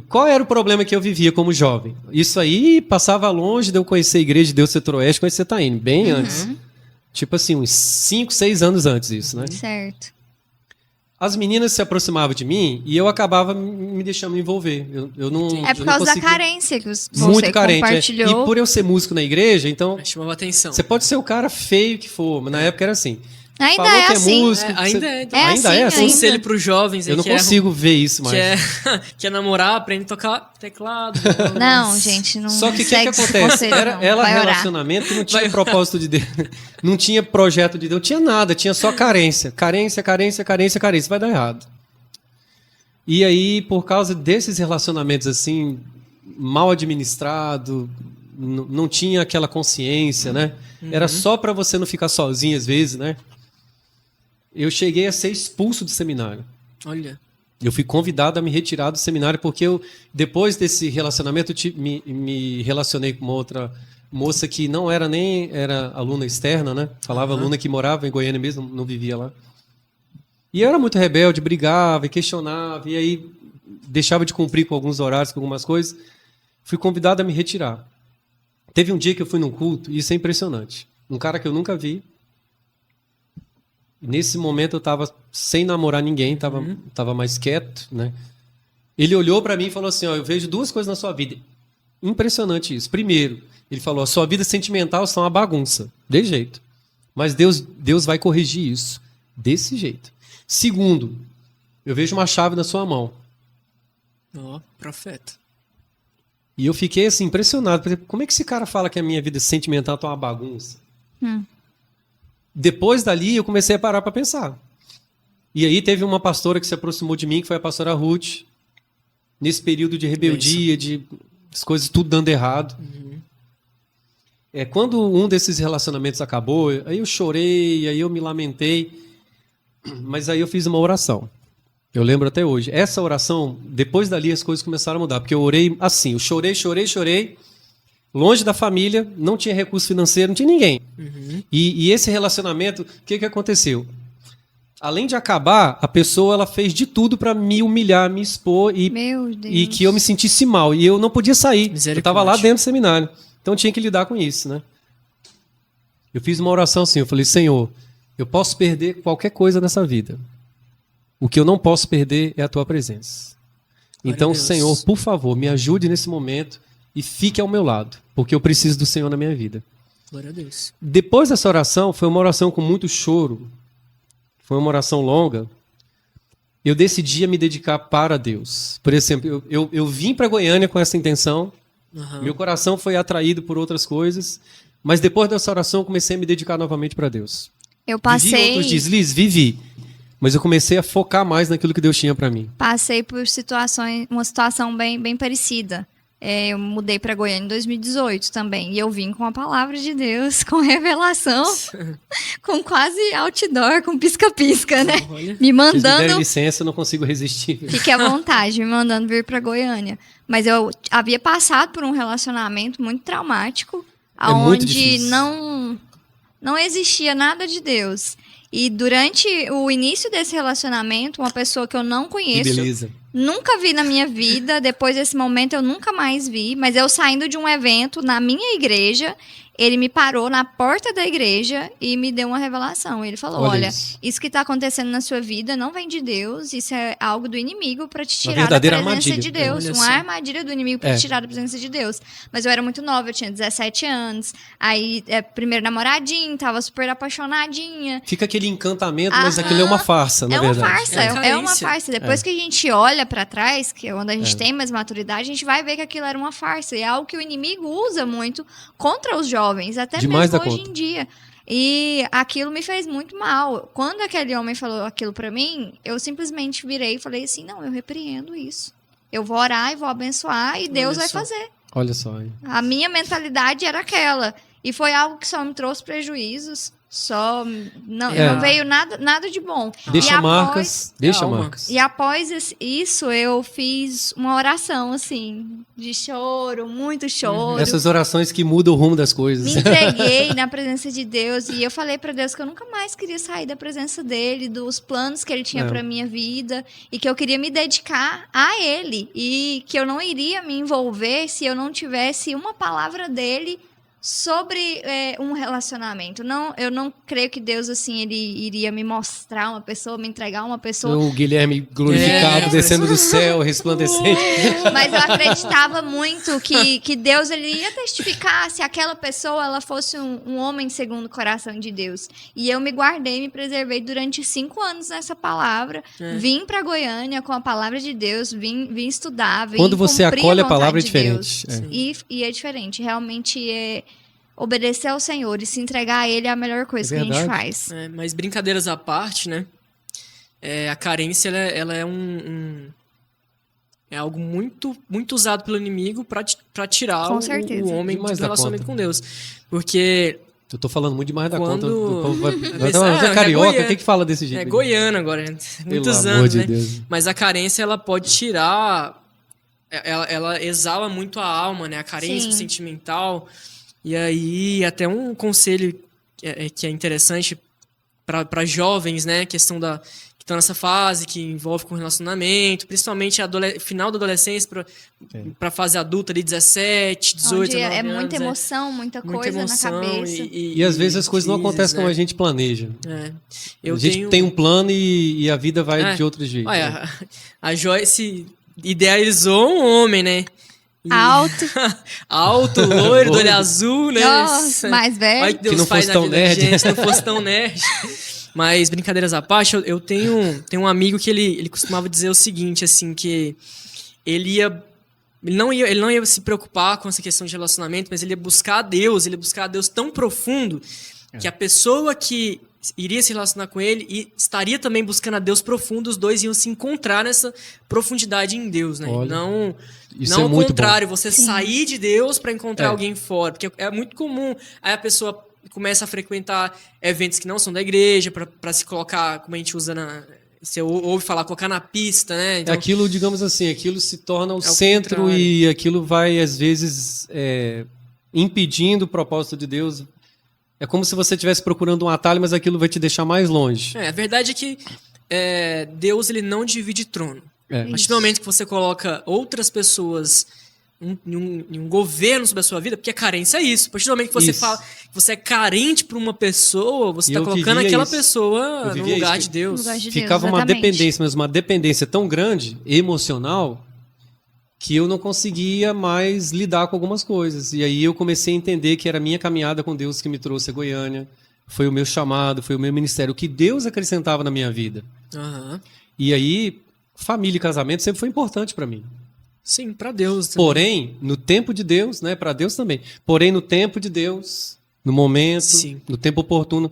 Qual era o problema que eu vivia como jovem? Isso aí passava longe de eu conhecer a Igreja de Deus Centro-Oeste, conhecer Taíne, bem antes. Tipo assim, uns 5, 6 anos antes disso, né? Certo. As meninas se aproximavam de mim e eu acabava me deixando me envolver. Eu não, É por eu não causa da conseguia... carência que você Muito carente. compartilhou. E por eu ser músico na igreja, então... Chamava atenção. Você pode ser o cara feio que for, mas na época era assim. Ainda Falou é que assim. músico, Ainda você... é. Então, ainda é assim? ainda. Conselho pros jovens aí Eu não consigo ver isso mais. quer namorar, aprende a tocar teclado. Não, gente, não Só que o que segue esse acontece? conselho, não. Ela Vai orar. relacionamento que não tinha propósito de Deus. Não tinha projeto de Deus, não tinha nada, tinha só carência. Carência. Vai dar errado. E aí, por causa desses relacionamentos assim, mal administrado, não tinha aquela consciência, né? Era só para você não ficar sozinho às vezes, né? Eu cheguei a ser expulso do seminário. Olha. Eu fui convidado a me retirar do seminário porque eu, depois desse relacionamento, me relacionei com uma outra moça que não era nem era aluna externa, né? Falava aluna que morava em Goiânia mesmo, não vivia lá. E eu era muito rebelde, brigava e questionava, e aí deixava de cumprir com alguns horários, com algumas coisas. Fui convidado a me retirar. Teve um dia que eu fui num culto, e isso é impressionante. Um cara que eu nunca vi. Nesse momento eu estava sem namorar ninguém, estava mais quieto, né? Ele olhou para mim e falou assim, ó, eu vejo duas coisas na sua vida. Impressionante isso. Primeiro, ele falou, a sua vida sentimental está uma bagunça. De jeito. Mas Deus vai corrigir isso. Desse jeito. Segundo, eu vejo uma chave na sua mão. Ó, profeta. E eu fiquei assim, impressionado. Falei, como é que esse cara fala que a minha vida sentimental está uma bagunça? Depois dali, eu comecei a parar para pensar. E aí teve uma pastora que se aproximou de mim, que foi a pastora Ruth. Nesse período de rebeldia, de as coisas tudo dando errado. Quando um desses relacionamentos acabou, aí eu chorei, aí eu me lamentei. Mas aí eu fiz uma oração. Eu lembro até hoje. Essa oração, depois dali as coisas começaram a mudar. Porque eu orei assim, eu chorei. Longe da família, não tinha recurso financeiro, não tinha ninguém. E esse relacionamento, o que aconteceu? Além de acabar, a pessoa ela fez de tudo para me humilhar, me expor e que eu me sentisse mal. E eu não podia sair. Eu estava lá dentro do seminário. Então eu tinha que lidar com isso, né? Eu fiz uma oração assim, eu falei, Senhor, eu posso perder qualquer coisa nessa vida. O que eu não posso perder é a tua presença. Então, Senhor, por favor, me ajude nesse momento e fique ao meu lado, porque eu preciso do Senhor na minha vida. Glória a Deus. Depois dessa oração, foi uma oração com muito choro, foi uma oração longa, eu decidi me dedicar para Deus. Por exemplo, eu vim para Goiânia com essa intenção, meu coração foi atraído por outras coisas, mas depois dessa oração eu comecei a me dedicar novamente para Deus. Eu passei... Vivi outros deslizes, vivi. Mas eu comecei a focar mais naquilo que Deus tinha para mim. Passei por uma situação bem parecida. Eu mudei para Goiânia em 2018 também. E eu vim com a palavra de Deus, com revelação, com quase outdoor, com pisca-pisca, né? Olha. Me mandando... Se me derem licença, eu não consigo resistir. Fique à vontade, me mandando vir para Goiânia. Mas eu havia passado por um relacionamento muito traumático, muito onde difícil. não existia nada de Deus. E durante o início desse relacionamento, uma pessoa que eu não Que conheço, beleza. nunca vi na minha vida, depois desse momento eu nunca mais vi, mas eu saindo de um evento na minha igreja, ele me parou na porta da igreja e me deu uma revelação. Ele falou, olha, isso que está acontecendo na sua vida não vem de Deus, isso é algo do inimigo para te tirar da presença armadilha. de Deus. Olha Uma só. armadilha do inimigo para te tirar da presença de Deus. Mas eu era muito nova, eu tinha 17 anos, aí primeiro namoradinho, tava super apaixonadinha. Fica aquele encantamento, mas aquilo é uma farsa, na verdade. É uma farsa, é uma carência. farsa. Depois que a gente olha pra trás, que é onde a gente tem mais maturidade, a gente vai ver que aquilo era uma farsa. E é algo que o inimigo usa muito contra os jovens, até Demais mesmo da hoje conta. em dia. E aquilo me fez muito mal. Quando aquele homem falou aquilo pra mim, eu simplesmente virei e falei assim, não, eu repreendo isso. Eu vou orar e vou abençoar e Deus vai só. fazer. Olha só. Hein? A minha mentalidade era aquela. E foi algo que só me trouxe prejuízos. Não veio nada de bom. Deixa E marcas, deixa Calma. marcas. E após isso, eu fiz uma oração, assim, de choro, muito choro. Essas orações que mudam o rumo das coisas. Me entreguei na presença de Deus e eu falei pra Deus que eu nunca mais queria sair da presença dele, dos planos que ele tinha pra minha vida e que eu queria me dedicar a ele e que eu não iria me envolver se eu não tivesse uma palavra dele sobre um relacionamento. Eu não creio que Deus, assim, ele iria me mostrar uma pessoa, me entregar uma pessoa. O Guilherme glorificado, descendo do céu, resplandecente. Mas eu acreditava muito que Deus, ele ia testificar se aquela pessoa ela fosse um homem segundo o coração de Deus. E eu me guardei, me preservei durante 5 anos nessa palavra. Vim pra Goiânia com a palavra de Deus, vim estudar, vim Quando você cumprir acolhe a vontade palavra é de diferente. Deus. E é diferente. Realmente obedecer ao Senhor e se entregar a Ele é a melhor coisa que a gente verdade. faz. Mas brincadeiras à parte, né? A carência, ela é é algo muito, muito usado pelo inimigo para tirar Com o certeza. homem Demais do da relacionamento conta. com Deus. Porque Eu tô falando muito demais da Quando- conta. O povo vai... Mas, Você é é carioca, goiano. o que que fala desse jeito? é goiano agora, né? Muitos Pelo amor anos, de né? Deus. Mas a carência, ela pode tirar... Ela exala muito a alma, né? A carência Sim. sentimental. E aí, até um conselho que é interessante para jovens, né? Questão que estão nessa fase, que envolve com relacionamento, principalmente final da adolescência para fase adulta, ali 17, 18, Onde 19 é muita anos, emoção, muita muita coisa emoção na cabeça. E às vezes as coisas não crises, acontecem como né? a gente planeja. Eu a gente tenho... tem um plano e a vida vai É. de outro jeito. né? Olha, a Joyce idealizou um homem, né? E- Alto, Alto, loiro, do olho azul, né? nossa, mais velho. Olha que Deus não faz fosse na tão vida nerd. da gente, se não fosse tão nerd. Mas, brincadeiras à parte, eu tenho um amigo que ele costumava dizer o seguinte, assim, que ele não ia se preocupar com essa questão de relacionamento, mas ele ia buscar a Deus, tão profundo que a pessoa que iria se relacionar com ele e estaria também buscando a Deus profundo, os dois iam se encontrar nessa profundidade em Deus, né? Olha, Não isso não é o muito contrário, você Sim. sair de Deus para encontrar É. alguém fora, porque é muito comum aí a pessoa começa a frequentar eventos que não são da igreja para se colocar, como a gente usa você ouve falar, colocar na pista, né? Então, Aquilo, digamos assim, aquilo se torna o o centro contrário. e aquilo vai, às vezes, impedindo o propósito de Deus. É como se você estivesse procurando um atalho, mas aquilo vai te deixar mais longe. a verdade é que Deus ele não divide trono. É. A partir do momento que você coloca outras pessoas em um governo sobre a sua vida, porque a carência é isso. A partir do momento que você Isso. fala que você é carente por uma pessoa, você E está eu colocando vivia aquela isso. pessoa Eu no vivia lugar isso. de Deus. No lugar de Deus, Ficava uma exatamente. dependência, mas uma dependência tão grande, emocional, que eu não conseguia mais lidar com algumas coisas. E aí eu comecei a entender que era a minha caminhada com Deus que me trouxe a Goiânia, foi o meu chamado, foi o meu ministério, o que Deus acrescentava na minha vida. Aham. E aí, família e casamento sempre foi importante para mim. Sim, para Deus. também. Porém, no tempo de Deus, né, para Deus também. Porém, no tempo de Deus, no momento, Sim. no tempo oportuno,